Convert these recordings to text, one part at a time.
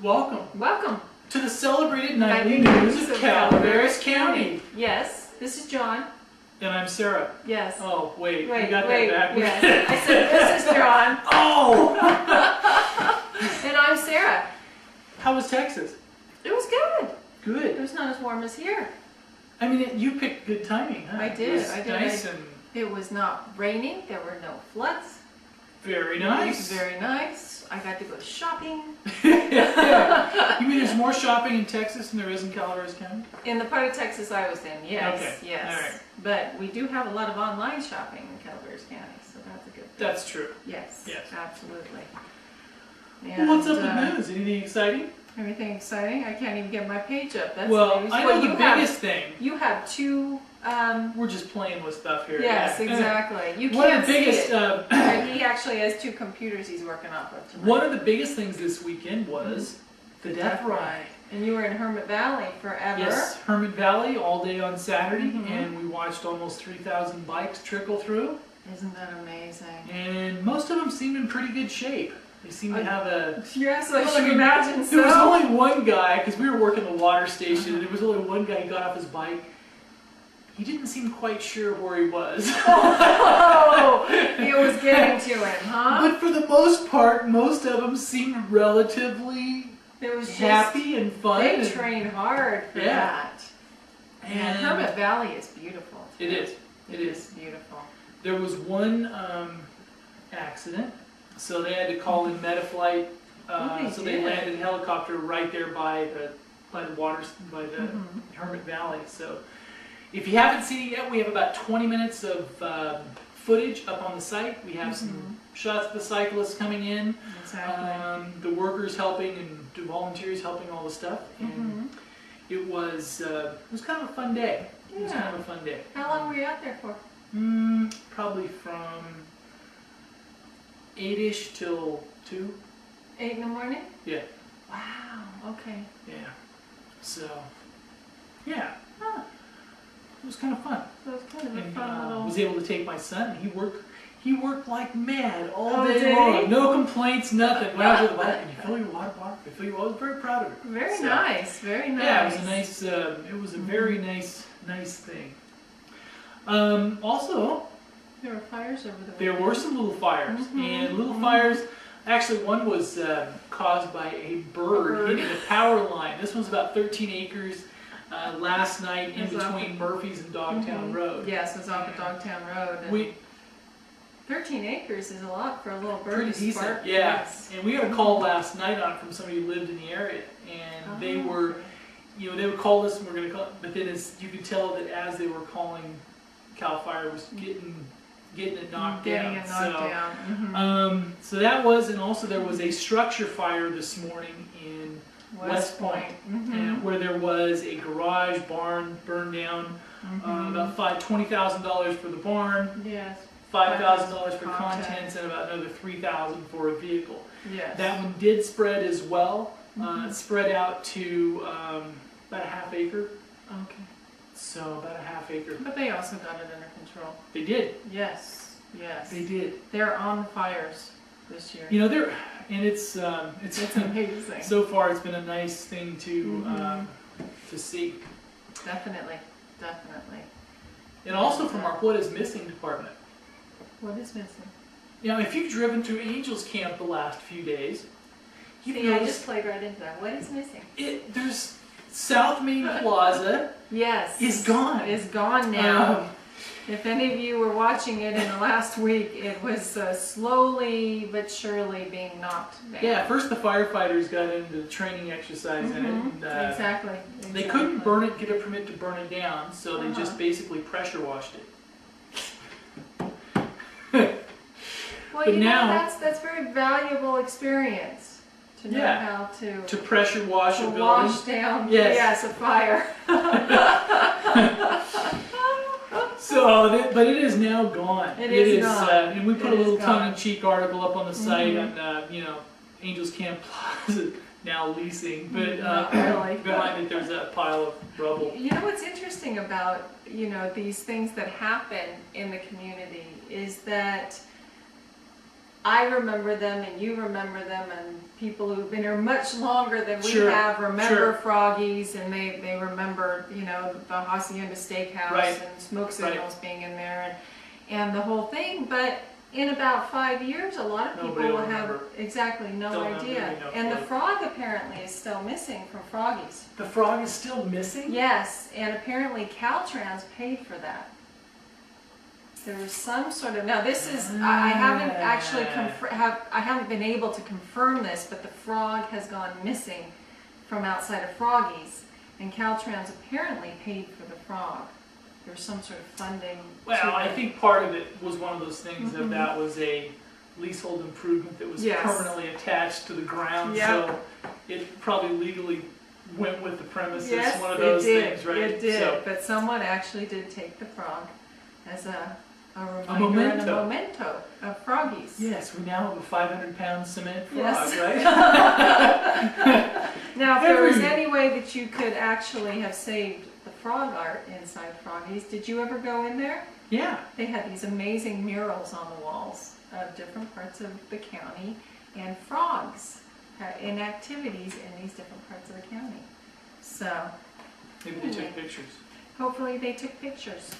Welcome. Welcome To the celebrated nightly news of Calaveras County. Yes, this is John. And I'm Sarah. Yes. Oh, wait, you got wait, that backwards. yes. I said, this is John. Oh! And I'm Sarah. How was Texas? It was good. Good. It was not as warm as here. I mean, you picked good timing, huh? I did. It was I did. nice and It was not raining. There were no floods. very It nice. was very nice. I got to go shopping. Yeah. You mean there's more shopping in Texas than there is in Calaveras County? In the part of Texas I was in, yes. Okay. Yes. All right. But we do have a lot of online shopping in Calaveras County, so that's a good thing. That's true. Yes. Yes. Absolutely. Well, what's up with And, news? Anything exciting? Everything exciting? I can't even get my page up. That's Well, news. I know Well, the you have- biggest thing. You have two. We're just playing with stuff here. Yes, Yeah. exactly. You One can't of the biggest. see it. But he actually has two computers he's working off of tonight. One of the biggest things this weekend was the Death Ride. And you were in Hermit Valley forever. Yes, Hermit Valley all day on Saturday, Mhm. and we watched almost 3,000 bikes trickle through, Isn't that amazing? and most of them seemed in pretty good shape. They seemed to have a... Yes, I Well, should I mean, imagine so. There was only one guy, because we were working the water station, and there was only one guy who got off his bike. He didn't seem quite sure where he was. Oh, it was getting to him, huh? But for the most part, most of them seemed relatively It was just, happy and fun. they and- train hard for Yeah. that. And Hermit Valley is beautiful. It is. It is beautiful. There was one accident, so they had to call in Metaflight. So they did. landed a helicopter right there by the Mhm. Hermit Valley. So if you haven't seen it yet, we have about 20 minutes of footage up on the site. We have some shots of the cyclists coming in, Exactly. the workers helping, and the volunteers helping all the stuff. And it was kind of a fun day. It was Yeah. kind of a fun day. How long were you out there for? Probably from 8-ish till 2. 8 in the morning? Yeah. Wow, okay. Yeah. So, yeah. It was kind of fun. So it was kind of a And fun little... was able to take my son. He worked like mad all Oh, day did long. he? No complaints, nothing. Went out to the bike. Can you fill your water bottle? I fill your water. I was very proud of her. Very So, nice, very nice. Yeah, it was a nice. It was a very nice thing. Also, There were fires over the there were some little fires, and little fires. Actually, one was caused by a bird hitting a power line. This one's about 13 acres. Last night in It was between Murphy's and Dogtown Road. Yes, it was off of Dogtown Road. And We 13 acres is a lot for a little bird pretty to decent, spark. yeah. Yes. And we got a call last night on it from somebody who lived in the area, and they Oh, were, okay. they would call us, and we're gonna call. But then, as you could tell that as they were calling, Cal Fire was getting it knocked Getting down. it knocked so, down. So that was, and also there was a structure fire this morning in West Point, and where there was a garage barn burned down. About $20,000 for the barn, Yes. $5,000 for Contents. contents, and about another $3,000 for a vehicle. Yes. That one did spread as well. It spread out to about a half acre. Okay. So about a half acre. But they also got it under control. They did. Yes. Yes. They did. They're on fires this year. You know, they're, and it's It's amazing. so far it's been a nice thing to see. Definitely. Definitely. And also from our What Is Missing department. What is missing? You know, if you've driven through Angels Camp the last few days, you've See, I noticed just played right into that. What is missing? there's South Main Plaza Yes. is gone. Is gone now. If any of you were watching it in the last week, it was slowly but surely being knocked down. Yeah, first the firefighters got into the training exercise in it. And, Exactly. they couldn't burn it, get a permit to burn it down, so they just basically pressure washed it. Well, but you now- know, that's very valuable experice to know Yeah. how to Pressure wash a building. wash down Yes. a fire. But it is now gone. It is gone. And we put It a little is gone. tongue-in-cheek article up on the site on, Angels Camp Plaza now leasing, but Not really. behind it there's a pile of rubble. You know what's interesting about these things that happen in the community is that I remember them and you remember them, and people who've been here much longer than we Sure, have remember sure. Froggies, and they remember, you know, the Hacienda Steakhouse Right. and smoke signals being in there and the whole thing. But in about 5 years, a lot of people Nobody will will have remember. exactly no Don't have idea. really know And the what- frog apparently is still missing from Froggies. The frog is still missing? Yes, and apparently Caltrans paid for that. There was some sort of, now this is, I haven't actually, I haven't been able to confirm this, but the frog has gone missing from outside of Froggies, and Caltrans apparently paid for the frog. There's some sort of funding. Well, I it. think part of it was one of those things that was a leasehold improvement that was Yes. permanently attached to the ground, Yep. so it probably legally went with the premises, Yes, one of those it did. things, right? It did, So, but someone actually did take the frog as a reminder and a memento. memento of Froggies. yes, we now have a 500-pound cement frog, Yes. right? Now, if there was any way that you could actually have saved the frog art inside Froggies, did you ever go in there? Yeah. They had these amazing murals on the walls of different parts of the county, and frogs in activities in these different parts of the county. So, Maybe they took pictures. hopefully they took pictures,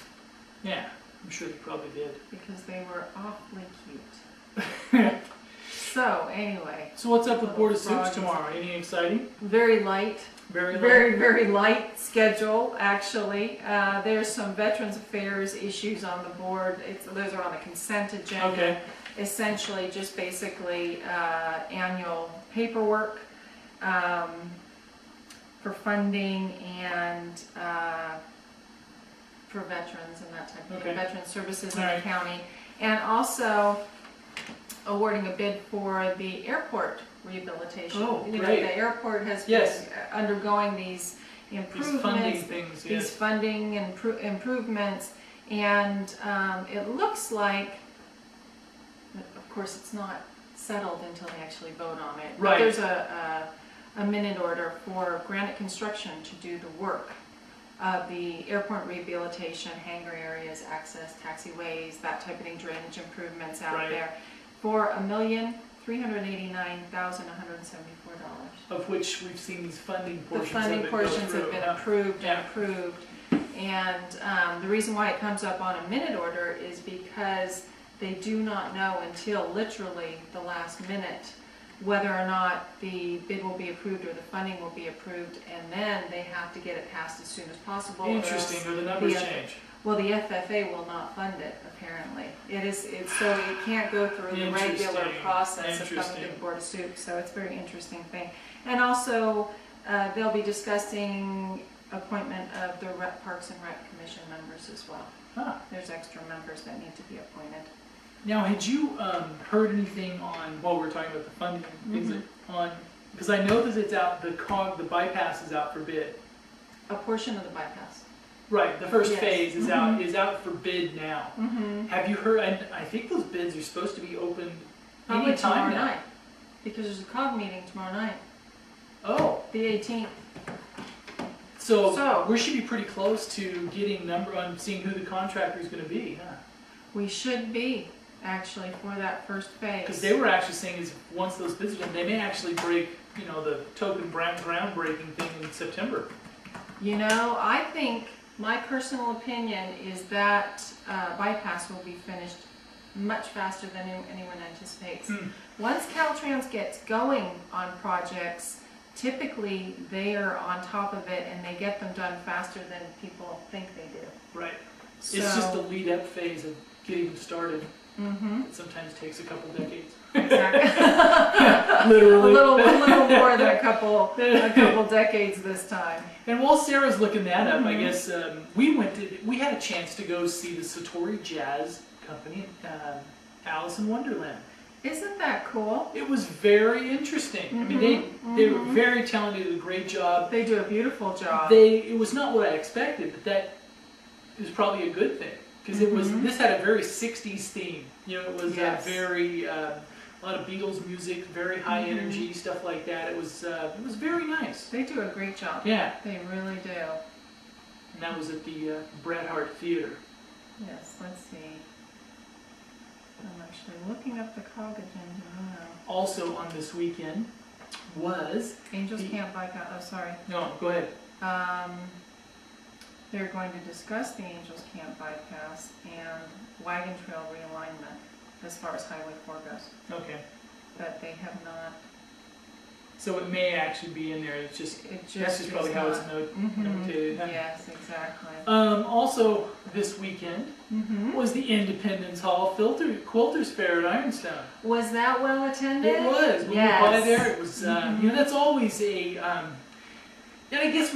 Yeah, I'm sure they probably did. because they were awfully cute. So, anyway, So what's up with Little Board of Soups froggies. tomorrow? Anything exciting? very light. Very light? Very light schedule, actually. There's some Veterans Affairs issues on the board. Those are on the consent agenda. Okay. Essentially, just basically annual paperwork for funding and for veterans and that type of thing. Okay. Veteran services in All the right. county. And also awarding a bid for the airport rehabilitation. Oh, You know, great. the airport has Yes. been undergoing these These improvements, funding things, these yes. funding and improvements, and it looks like, of course, it's not settled until they actually vote on it. But Right. there's a minute order for Granite Construction to do the work of the airport rehabilitation, hangar areas, access, taxiways, that type of thing, drainage improvements out Right. there, for $1,389,174. Of which we've seen these funding The portions funding of it go portions through, have been huh? approved Yeah. and approved. And the reason why it comes up on a minute order is because they do not know until literally the last minute whether or not the bid will be approved or the funding will be approved, and then they have to get it passed as soon as possible. or else Interesting, or the numbers the- change. Well, the FFA will not fund it, apparently. It's so it can't go through the regular Interesting. process of coming to Interesting. the Board of Soups, so it's a very interesting thing. And also, they'll be discussing appointment of the Parks and Rec Commission members as well. Huh. There's extra members that need to be appointed. Now, had you heard anything on, while we were talking about the funding, things on, because I know that it's out, the bypass is out for bid. A portion of the bypass. Right, the first Yes. phase is out for bid now. Have you heard, I think those bids are supposed to be open Probably any tomorrow time now. night, because there's a COG meeting tomorrow night, Oh, the 18th. so we should be pretty close to getting number on seeing who the contractor is going to be, huh? We should be, actually, for that first phase. Because they were actually saying is once those bids are done, they may actually break, you know, the token groundbreaking thing in September. You know, I think, my personal opinion is that bypass will be finished much faster than anyone anticipates. Once Caltrans gets going on projects, typically they are on top of it and they get them done faster than people think they do. Right. So, It's just the lead up phase of getting them started. Mhm. It sometimes takes a couple decades. Exactly. Literally. a little more than a couple decades this time. And while Sarah's looking that up, I guess we had a chance to go see the Satori Jazz Company, Alice in Wonderland. Isn't that cool? It was very interesting. I mean, they were very talented, did a great job. They do a beautiful job. It was not what I expected, but that is probably a good thing because this had a very 60s theme. You know, it was very a lot of Beatles music, very high energy stuff like that. It was very nice. They do a great job. Yeah, They really do. and that was at the Bret Hart Theater. Yes, let's see. I'm actually looking up the COG agenda now. Also on this weekend was Angels Camp bypass. Oh, sorry. no. Go ahead. They're going to discuss the Angels Camp bypass and wagon trail realignment as far as Highway 4 goes. Okay. But they have not. So it may actually be in there. It's just that's just probably how it's notated. Huh? Yes, exactly. Also this weekend was the Independence Hall Quilters Fair at Ironstone. Was that well attended? It was. When we were by there, it was. You know, that's always a. And I guess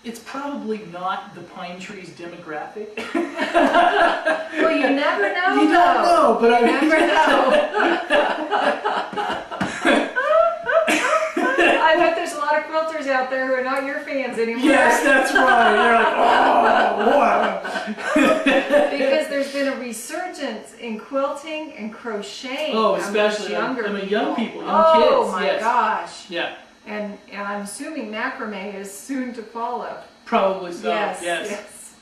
it's probably not the Pine Trees demographic. Well, you never know. You don't know, but I mean, never know. I bet there's a lot of quilters out there who are not your fans anymore. Yes, that's right. They're like, oh, wow. Because there's been a resurgence in quilting and crocheting. Oh, especially young people, young oh, kids. Oh my yes. gosh. Yeah. And I'm assuming macrame is soon to follow. Probably so. Yes.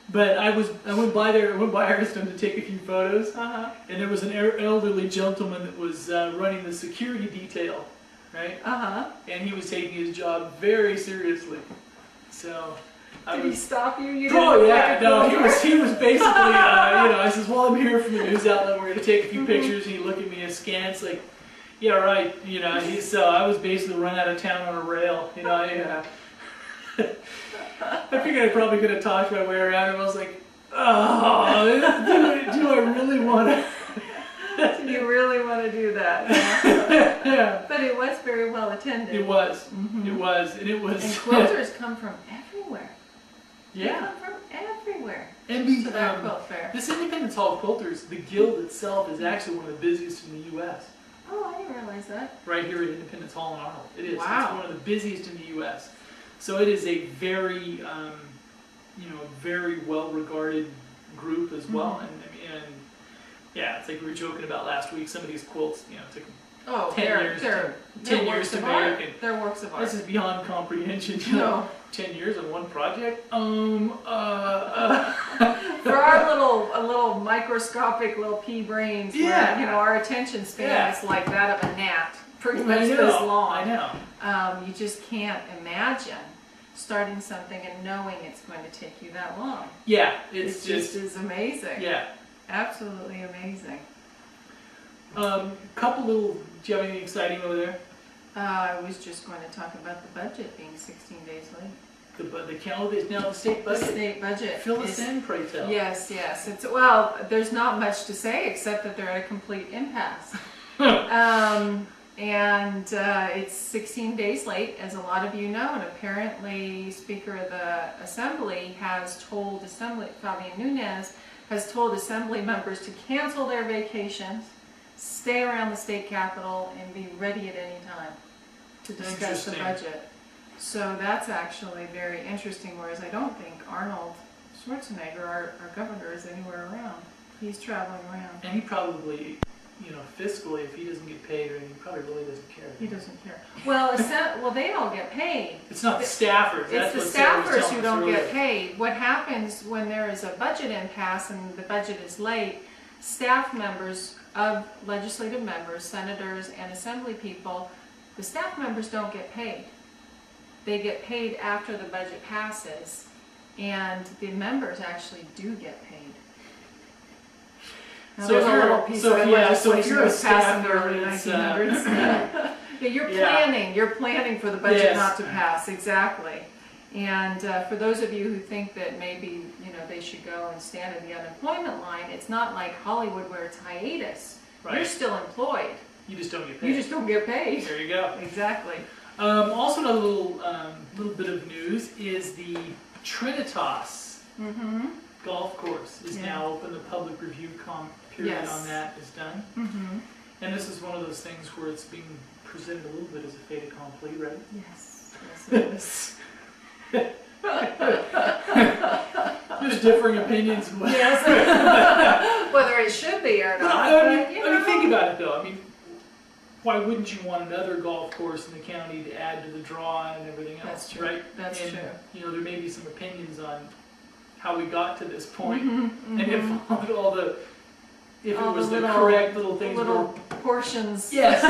But I went by there. I went by Ironstone to take a few photos, and there was an elderly gentleman that was running the security detail, right? And he was taking his job very seriously. So. Did he stop you? He was basically, I says, well, I'm here from the news outlet. We're going to take a few pictures. And he looked at me askance, like, yeah, right. So I was basically run out of town on a rail. I figured I probably could have talked my way around him. I was like, oh, do I really want to? Do you really want to do that? Yeah. But it was very well attended. It was. It was. And it was. And quilters come from everywhere. Yeah. They come from everywhere. And to that quilt fair. This Independence Hall of Quilters, the guild itself is actually one of the busiest in the U.S. Oh, I didn't realize that. Right here at Independence Hall in Arnold. It is. Wow. It's one of the busiest in the U.S. So it is a very, very well-regarded group as well. And yeah, it's like we were joking about last week. Some of these quilts, took 10 years to make. They're works of art. This is beyond comprehension. No. 10 years on one project? For our little microscopic little pea brains, our attention span is like that of a gnat, pretty much this long. I know. You just can't imagine starting something and knowing it's going to take you that long. Yeah, it just is amazing. Yeah. Absolutely amazing. Do you have anything exciting over there? I was just going to talk about the budget being 16 days late. The calendar is now the state budget? The state budget. Fill us in, pray tell. Yes. There's not much to say except that they're at a complete impasse. It's 16 days late, as a lot of you know, and apparently Speaker of the Assembly has told Fabian Nunez has told Assembly members to cancel their vacations, stay around the state capitol, and be ready at any time to discuss the budget. So that's actually very interesting, whereas I don't think Arnold Schwarzenegger, our governor, is anywhere around. He's traveling around. And he probably, fiscally, if he doesn't get paid, he probably really doesn't care. He doesn't care. Well, they don't get paid. It's not the staffers. It's the staffers who don't get paid. What happens when there is a budget impasse and the budget is late, staff members of legislative members, senators, and assembly people, the staff members don't get paid. They get paid after the budget passes, and the members actually do get paid. Now, so there's a little piece of legislation that was passed in the early 1900s. You're planning for the budget not to pass, exactly. And for those of you who think that maybe they should go and stand in the unemployment line, it's not like Hollywood where it's hiatus. Right. You're still employed. You just don't get paid. You just don't get paid. There you go. Exactly. Also, another little bit of news is the Trinitas golf course is now open. The public review period on that is done. And this is one of those things where it's being presented a little bit as a fait accompli, right? Yes. Yes, it is. There's differing opinions. Yes. Whether it should be or not. Think about it though. Why wouldn't you want another golf course in the county to add to the draw and everything else? That's true. Right? That's true. There may be some opinions on how we got to this point, Mm-hmm, and if all the if all it was the little, correct little things little were portions. yes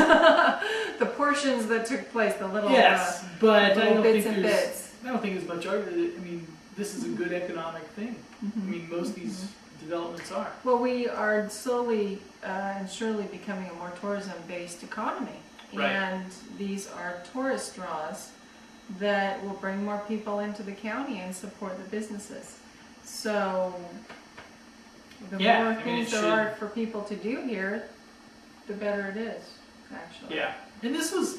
The portions that took place, the little yes, but I little don't bits think and there's bits. I don't think there's much argument. I mean, this is a good economic thing. I mean, most of these developments are. Well, we are slowly and surely becoming a more tourism-based economy, Right. and these are tourist draws that will bring more people into the county and support the businesses. So the Yeah, more I mean, things it there are for people to do here, the better it is, actually. Yeah, and this was,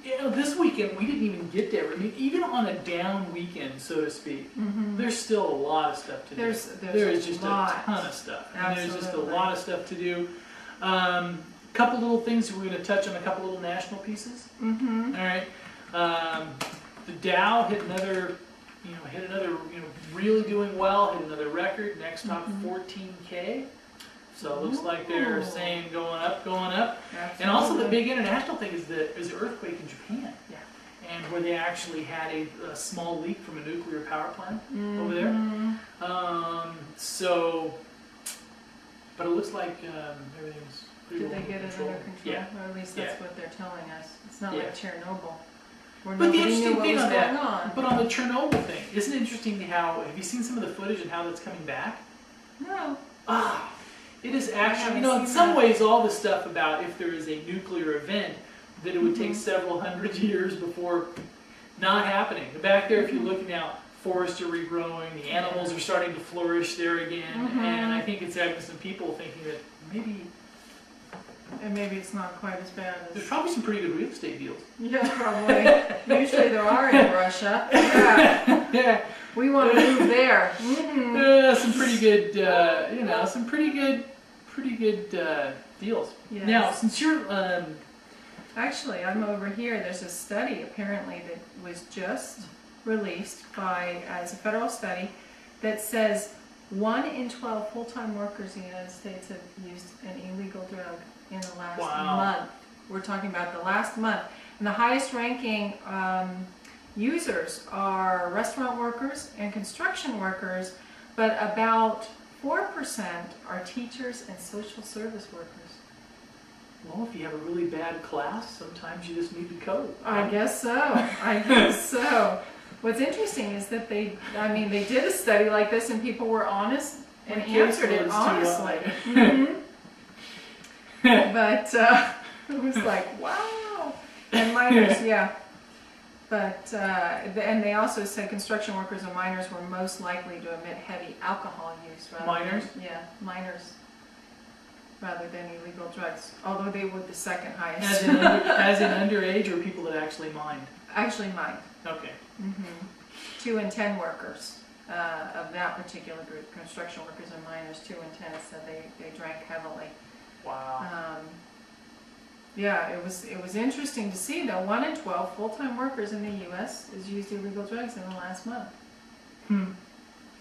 you know, this weekend we didn't even get there. I mean, even on a down weekend, so to speak, there's still a lot of stuff to do. There is just a ton of stuff. I mean, there's just a lot of stuff to do. Couple little things we're going to touch on. A couple little national pieces. All right. The Dow hit another, really doing well. Hit another record. Next top 14K. So it looks like they're saying going up, going up. Absolutely. And also the big international thing is the earthquake in Japan. Yeah. And where they actually had a small leak from a nuclear power plant over there. But it looks like everything's pretty Did well they get it controlled. under control? Yeah. Or at least that's what they're telling us. It's not Yeah. like Chernobyl, where But the nobody knew interesting what thing was on going that, on. but on the Chernobyl thing, isn't it interesting how, have you seen some of the footage and how that's coming back? No. Ah, it is actually, haven't in seen some that. ways all the stuff about if there is a nuclear event, that it would take several hundred years before not happening. Back there, if you're looking out, forests are regrowing, the animals are starting to flourish there again, and I think it's having some people thinking that maybe And maybe it's not quite as bad there's as... probably some pretty good real estate deals. Yeah, probably. Usually there are in Russia. Yeah. Yeah, We want to move there. some pretty good, some pretty good deals. Yes. Now, since you're, Actually, I'm over here. There's a study apparently that was just released as a federal study that says 1 in 12 full-time workers in the United States have used an illegal drug in the last month. We're talking about the last month. And the highest ranking users are restaurant workers and construction workers, but about 4% are teachers and social service workers. well, if you have a really bad class, sometimes you just need to code. I guess so. I guess so. What's interesting is that they did a study like this and people were honest and answered it honestly. But it was like, wow. And miners, yeah. But, and they also said construction workers and miners were most likely to admit heavy alcohol use. Miners? Yeah, miners. Rather than illegal drugs. Although they were the second highest. As in underage or people that actually mined? Actually mined. Okay. 2 in 10 workers of that particular group, construction workers and miners, 2 in 10 said they drank heavily. Wow. Yeah, it was interesting to see that 1 in 12 full-time workers in the U.S. has used illegal drugs in the last month.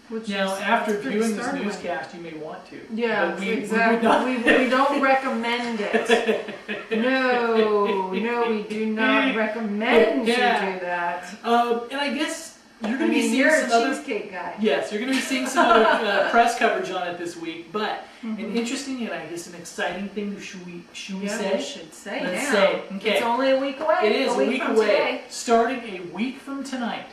Which Now, is after pretty viewing this startling. newscast, you may want to. Yeah, But we exactly. We don't recommend it. No, we do not recommend you do that. And I guess you're going to be seeing you're some a other... cheesecake guy. Yes, you're going to be seeing some other press coverage on it this week, but an interesting and I guess an exciting thing, should we say? We should say Let's now. say, okay. It's only a week away. It is a week from away. today. Starting a week from tonight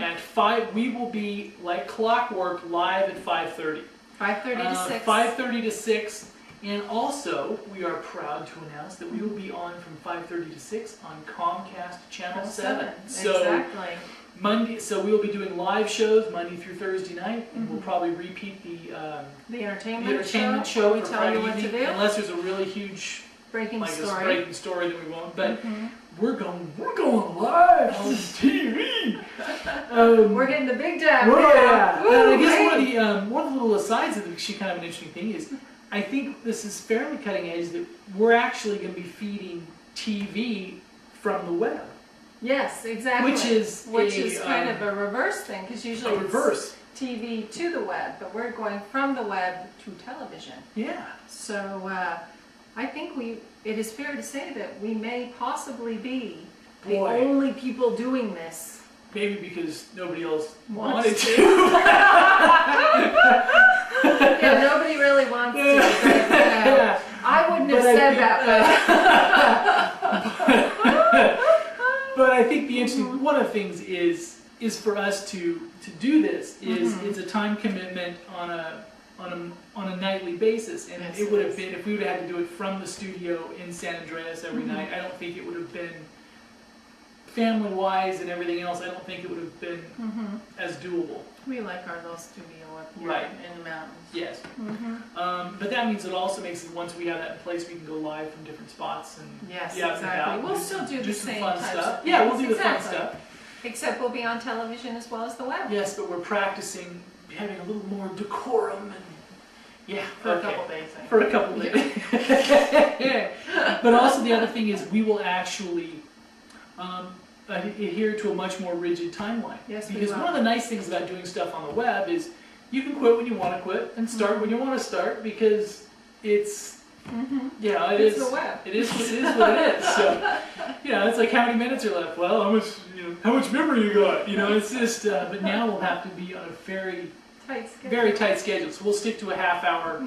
at 5, we will be like clockwork live at 5:30. 5:30 to 6. 5:30 to 6. And also, we are proud to announce that we will be on from 5:30 to 6 on Comcast Channel 7. So Exactly. Monday, so we will be doing live shows Monday through Thursday night, and we'll probably repeat the entertainment show we for tell Friday you what to evening, do. unless there's a really huge Breaking story. breaking story that we won't. But we're going live on TV. We're getting the big time. Yeah. Woo, I guess hey. one of the little asides of actually kind of an interesting thing is, I think this is fairly cutting edge that we're actually going to be feeding TV from the web. Yes, exactly. Which is kind of a reverse thing, because usually reverse. it's TV to the web, but we're going from the web to television. Yeah. So I think it is fair to say that we may possibly be the only people doing this Maybe because nobody else Wants wanted to. to. Yeah, nobody really wants to. But, I wouldn't have But I said think- that. But I think the interesting one of the things is for us to do this is it's a time commitment on a nightly basis, and Yes, it would it have is. been if we would have had to do it from the studio in San Andreas every night. I don't think it would have been family wise and everything else. I don't think it would have been as doable. We like our little studio up here Right. in the mountains. Yes. But that means it also makes it once we have that in place, we can go live from different spots and Yes, yeah, exactly. We'll still do the some same fun types stuff. of Yeah, we'll things. do the fun Exactly. stuff. Except we'll be on television as well as the web. Yes, but we're practicing having a little more decorum and yeah, For a couple days. I think. For a couple days. But also the other thing is we will actually adhere to a much more rigid timeline. Yes, we because will. one of the nice things about doing stuff on the web is you can quit when you want to quit and start when you want to start because it's yeah, It's the web. It is what it is. So, it's like how many minutes are left? Well, how much memory you got? It's just. But now we'll have to be on a very tight schedule. So we'll stick to a half hour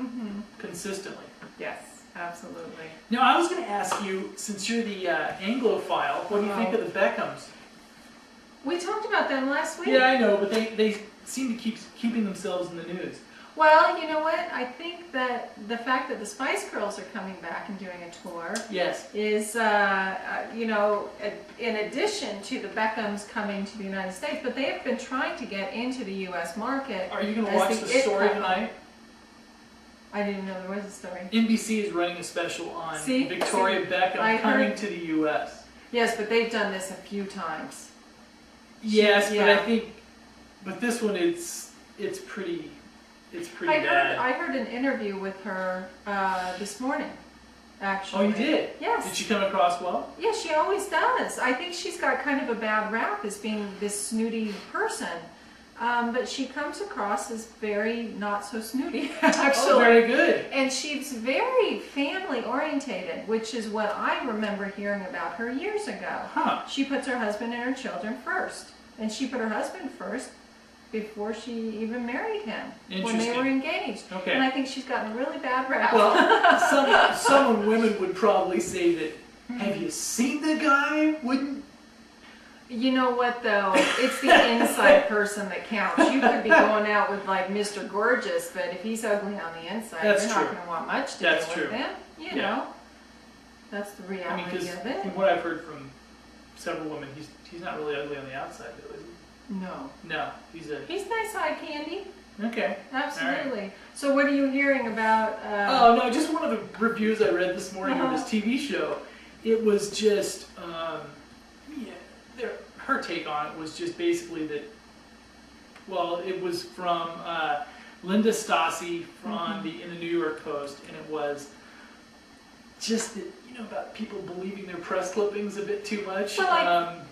consistently. Yes, absolutely. Now, I was going to ask you, since you're the Anglophile, what do you think of the Beckhams? We talked about them last week. Yeah, I know, but they seem to keep keeping themselves in the news. Well, you know what? I think that the fact that the Spice Girls are coming back and doing a tour Yes. is, in addition to the Beckhams coming to the United States, but they have been trying to get into the U.S. market. Are you going to as watch the story couple. tonight? I didn't know there was a story. NBC is running a special on Victoria Beckham I coming heard- to the U.S. Yes, but they've done this a few times. Yes, but yeah. I think, this one it's pretty bad. I heard an interview with her this morning, actually. Oh, you did? Yes. Did she come across well? Yeah, she always does. I think she's got kind of a bad rap as being this snooty person. But she comes across as very not so snooty, actually. Oh, very good. And she's very family orientated, which is what I remember hearing about her years ago. Huh. She puts her husband and her children first. And she put her husband first before she even married him, when they were engaged. Okay. And I think she's gotten a really bad rap. Well, some women would probably say that, have you seen the guy? Wouldn't... You know what though? It's the inside person that counts. You could be going out with like Mr. Gorgeous, but if he's ugly on the inside, That's you're true. not going to want much to That's do true. with him. You know, that's the reality because of it. from what I've heard from several women, he's not really ugly on the outside, though, is he? No. No, he's nice eye candy. Okay. Absolutely. Right. So what are you hearing about? Oh no, just one of the reviews I read this morning of this TV show. It was just, her take on it was just basically that. Well, it was from Linda Stassi in the New York Post, and it was just that about people believing their press clippings a bit too much. Well,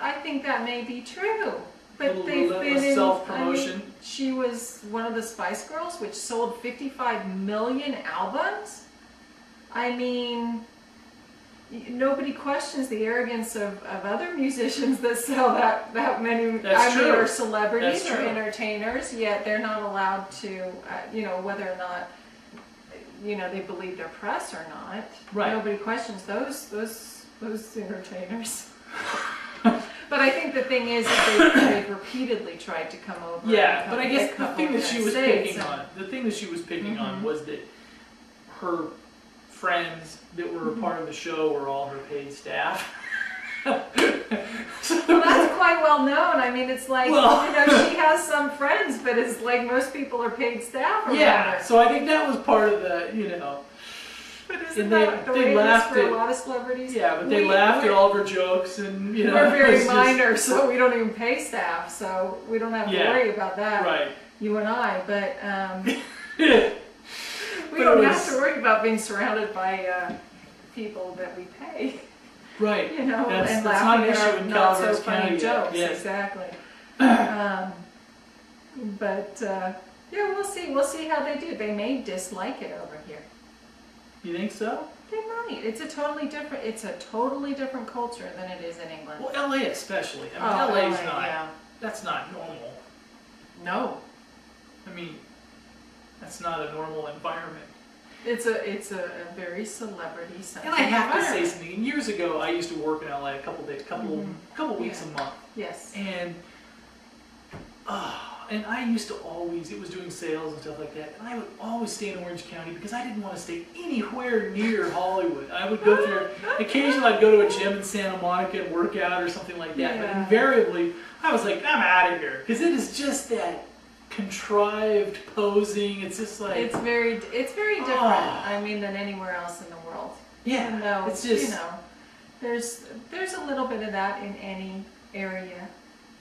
I think that may be true. But they've been in self-promotion. She was one of the Spice Girls, which sold 55 million albums. I mean, nobody questions the arrogance of other musicians that sell that many. That's true. Or celebrities That's or true. entertainers, yet they're not allowed to, whether or not, they believe their press or not. Right. Nobody questions those entertainers. But I think the thing is that they've repeatedly tried to come over. Yeah, but I guess the thing that she was picking on, was that her friends that were a part of the show were all her paid staff. Well, that's quite well known. I mean, it's like, she has some friends, but it's like most people are paid staff around her. So I think that was part of the, But isn't that the way it is for a lot of celebrities? Yeah, but they laughed at all of her jokes and, We're very minor, so we don't even pay staff, so we don't have to worry about that. Right. You and I, but we don't have to worry about being surrounded by people that we pay. Right. And that's laughing not at our an issue in not so Calaveras funny County jokes. yet. Yes. Exactly. We'll see. We'll see how they do. They may dislike it over here. You think so? They might. It's a totally different culture than it is in England. Well, LA especially. I mean, LA's not. Yeah. That's not normal. No. I mean, that's not a normal environment. It's a very celebrity centric. And I have to say something. And years ago, I used to work in LA a couple weeks a month. Yes. And I used to always, it was doing sales and stuff like that, and I would always stay in Orange County because I didn't want to stay anywhere near Hollywood. I would go through, occasionally I'd go to a gym in Santa Monica and work out or something like that, but invariably I was like, I'm out of here, because it is just that contrived posing. It's just like... It's very different, I mean, than anywhere else in the world. Yeah, Even though, it's just... you know, there's a little bit of that in any area.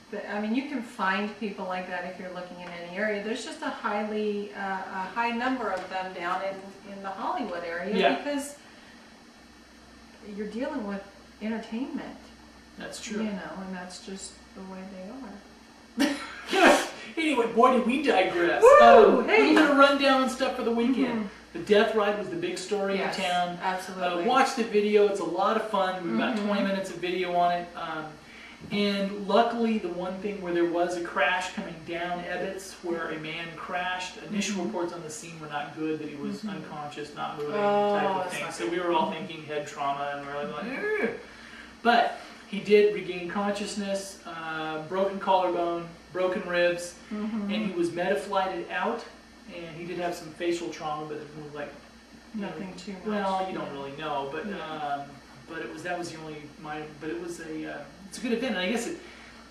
But, I mean, you can find people like that if you're looking in any area. There's just a high number of them down in the Hollywood area because you're dealing with entertainment. That's true. You know, and that's just the way they are. Anyway, boy, did we digress. Woo! A little bit of rundown and stuff for the weekend. The death ride was the big story in town. Absolutely. Watch the video. It's a lot of fun. We've got 20 minutes of video on it. And luckily, the one thing where there was a crash coming down Ebbets, where a man crashed, initial reports on the scene were not good, that he was unconscious, not moving, type of thing. So we were all thinking head trauma, and we were like, ugh. But he did regain consciousness, broken collarbone, broken ribs, and he was meta-flighted out, and he did have some facial trauma, but it was like... Nothing too much. Well, you don't really know, but that was the only but it was it's a good event, and I guess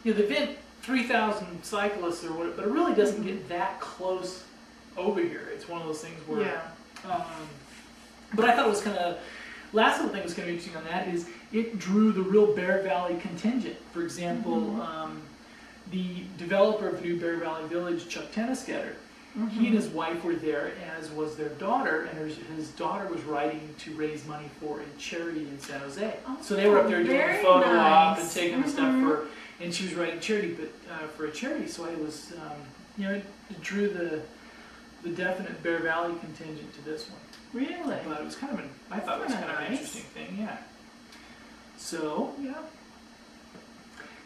the event 3,000 cyclists or whatever, but it really doesn't get that close over here. It's one of those things where but I thought it was kind of last little thing was kind of interesting on that is it drew the real Bear Valley contingent. For example, the developer of New Bear Valley Village, Chuck Tennisgetter, he and his wife were there, as was their daughter, and his daughter was riding to raise money for a charity in San Jose. So they were up there doing the photo op and taking the stuff for, and she was writing charity, but for a charity. So I was, it drew the definite Bear Valley contingent to this one. Really? But it was kind of I thought it was kind of an interesting thing, yeah. So,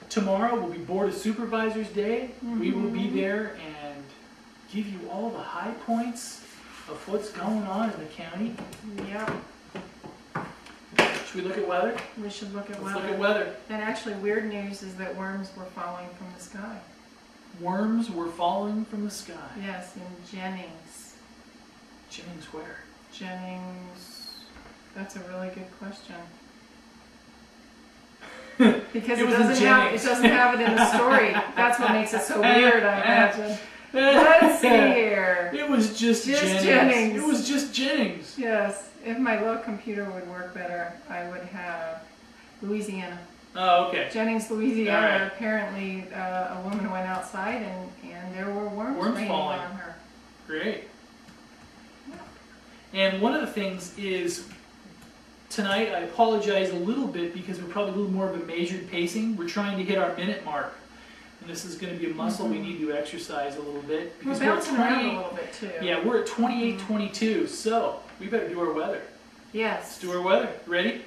tomorrow will be Board of Supervisors Day. We will be there and give you all the high points of what's going on in the county. Yep. Should we look at weather? We should look at Let's weather. look at weather. And actually, weird news is that worms were falling from the sky. Worms were falling from the sky. Yes, in Jennings. Jennings where? Jennings. That's a really good question. Because it doesn't have it in the story. That's what makes it so weird, I imagine. Let's see here. It was just Jennings. It was just Jennings. Yes. If my little computer would work better, I would have Louisiana. Oh, okay. Jennings, Louisiana. Right. Apparently, a woman went outside and there were worms raining falling on her. Great. Yeah. And one of the things is, tonight I apologize a little bit because we're probably a little more of a measured pacing. We're trying to hit our minute mark. And this is going to be a muscle we need to exercise a little bit. Because we're bouncing around a little bit too. Yeah, we're at 28:22, so we better do our weather. Yes. Let's do our weather. Ready?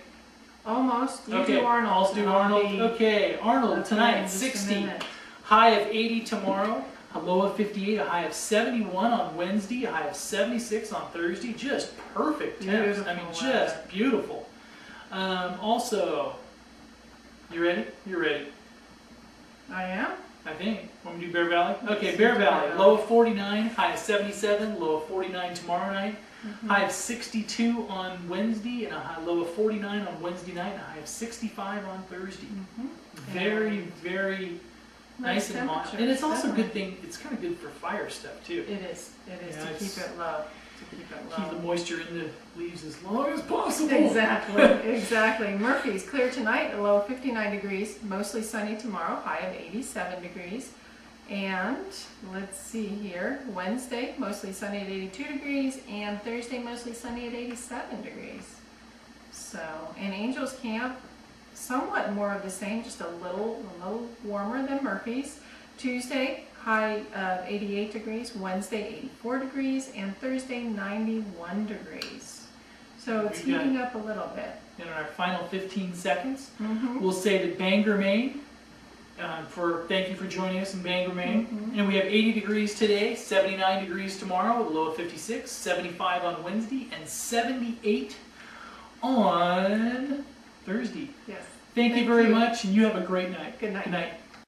Almost. You do Arnold. I'll do Arnold. Okay, Arnold tonight, 60. High of 80 tomorrow, a low of 58, a high of 71 on Wednesday, a high of 76 on Thursday. Just perfect temps. I mean, just beautiful. Also, you ready? You're ready. I am? I think. Want me to do Bear Valley? Okay, Bear Valley. Low of 49, high of 77, low of 49 tomorrow night. High of 62 on Wednesday, and a low of 49 on Wednesday night, and a high of 65 on Thursday. Very, very nice and mild. And it's also a good thing, it's kind of good for fire stuff too. It is. It is to keep it low. Keep the moisture in the leaves as long as possible. Exactly, exactly. Murphy's clear tonight, a low of 59 degrees, mostly sunny tomorrow, high of 87 degrees. And let's see here, Wednesday, mostly sunny at 82 degrees, and Thursday, mostly sunny at 87 degrees. So, and Angels Camp, somewhat more of the same, just a little warmer than Murphy's. Tuesday, high of 88 degrees, Wednesday 84 degrees, and Thursday 91 degrees. So it's We've got- heating up a little bit. In our final 15 seconds, Mm-hmm. we'll say that Bangor, Maine, thank you for joining us in Bangor, Maine. Mhm. And we have 80 degrees today, 79 degrees tomorrow, with a low of 56, 75 on Wednesday, and 78 on Thursday. Yes. Thank you Thank very you. much, and you have a great night. Good night. Good night.